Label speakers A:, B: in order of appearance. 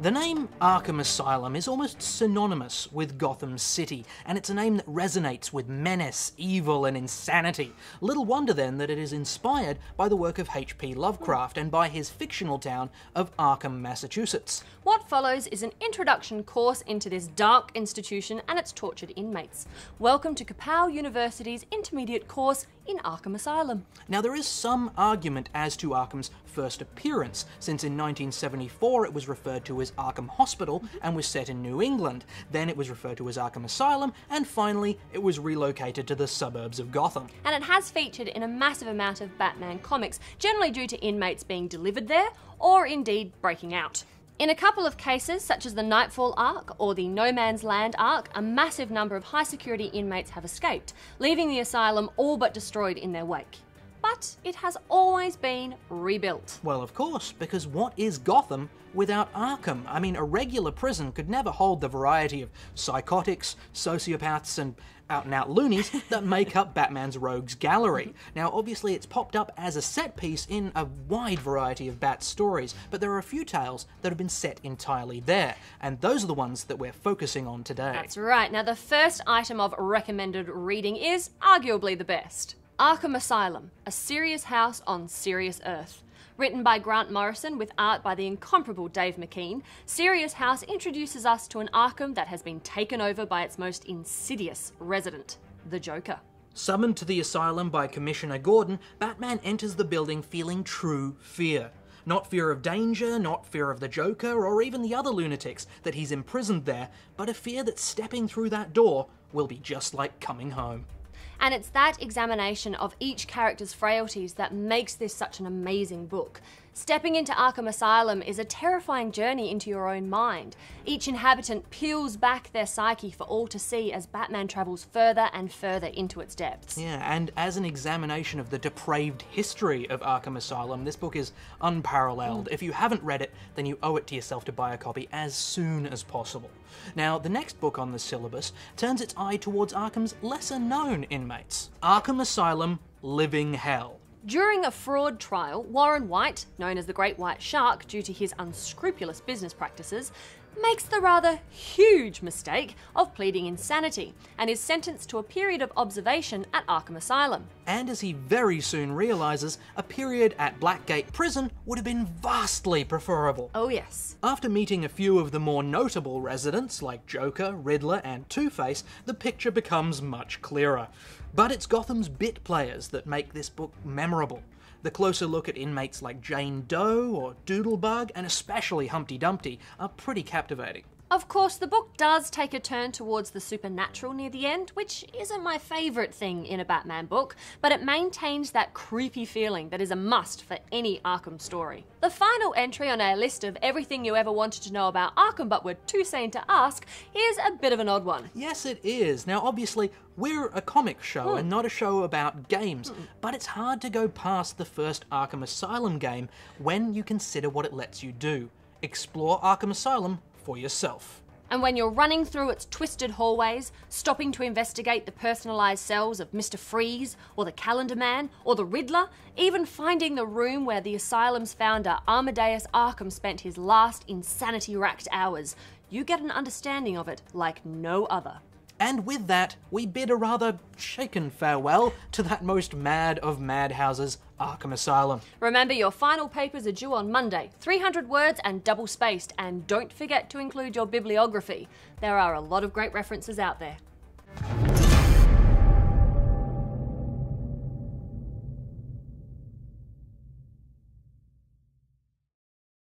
A: The name Arkham Asylum is almost synonymous with Gotham City, and it's a name that resonates with menace, evil, and insanity. Little wonder then that it is inspired by the work of H.P. Lovecraft and by his fictional town of Arkham, Massachusetts.
B: What follows is an introduction course into this dark institution and its tortured inmates. Welcome to Kapow University's intermediate course in Arkham Asylum.
A: Now, there is some argument as to Arkham's first appearance, since in 1974 it was referred to as Arkham Hospital and was set in New England. Then it was referred to as Arkham Asylum, and finally it was relocated to the suburbs of Gotham.
B: And it has featured in a massive amount of Batman comics, generally due to inmates being delivered there, or indeed breaking out. In a couple of cases, such as the Nightfall arc or the No Man's Land arc, a massive number of high-security inmates have escaped, leaving the asylum all but destroyed in their wake. But it has always been rebuilt.
A: Well, of course, because what is Gotham without Arkham? I mean, a regular prison could never hold the variety of psychotics, sociopaths, and out-and-out loonies that make up Batman's rogues gallery. Now, obviously, it's popped up as a set piece in a wide variety of Bat stories, but there are a few tales that have been set entirely there, and those are the ones that we're focusing on today.
B: That's right. Now, the first item of recommended reading is arguably the best. Arkham Asylum, a serious house on serious earth. Written by Grant Morrison with art by the incomparable Dave McKean, Serious House introduces us to an Arkham that has been taken over by its most insidious resident, the Joker.
A: Summoned to the asylum by Commissioner Gordon, Batman enters the building feeling true fear. Not fear of danger, not fear of the Joker, or even the other lunatics that he's imprisoned there, but a fear that stepping through that door will be just like coming home.
B: And it's that examination of each character's frailties that makes this such an amazing book. Stepping into Arkham Asylum is a terrifying journey into your own mind. Each inhabitant peels back their psyche for all to see as Batman travels further and further into its depths.
A: Yeah, and as an examination of the depraved history of Arkham Asylum, this book is unparalleled. If you haven't read it, then you owe it to yourself to buy a copy as soon as possible. Now, the next book on the syllabus turns its eye towards Arkham's lesser-known inmates. Arkham Asylum: Living Hell.
B: During a fraud trial, Warren White, known as the Great White Shark due to his unscrupulous business practices, makes the rather huge mistake of pleading insanity and is sentenced to a period of observation at Arkham Asylum.
A: And as he very soon realises, a period at Blackgate Prison would have been vastly preferable.
B: Oh yes.
A: After meeting a few of the more notable residents like Joker, Riddler and Two-Face, the picture becomes much clearer. But it's Gotham's bit players that make this book memorable. The closer look at inmates like Jane Doe or Doodlebug, and especially Humpty Dumpty, are pretty captivating.
B: Of course, the book does take a turn towards the supernatural near the end, which isn't my favourite thing in a Batman book, but it maintains that creepy feeling that is a must for any Arkham story. The final entry on our list of everything you ever wanted to know about Arkham but were too sane to ask is a bit of an odd one.
A: Yes, it is. Now, obviously, we're a comic show and not a show about games, but it's hard to go past the first Arkham Asylum game when you consider what it lets you do. Explore Arkham Asylum for yourself.
B: And when you're running through its twisted hallways, stopping to investigate the personalised cells of Mr. Freeze, or the Calendar Man, or the Riddler, even finding the room where the asylum's founder Amadeus Arkham spent his last insanity-racked hours, you get an understanding of it like no other.
A: And with that, we bid a rather shaken farewell to that most mad of madhouses, Arkham Asylum.
B: Remember, your final papers are due on Monday, 300 words and double-spaced, and don't forget to include your bibliography. There are a lot of great references out there.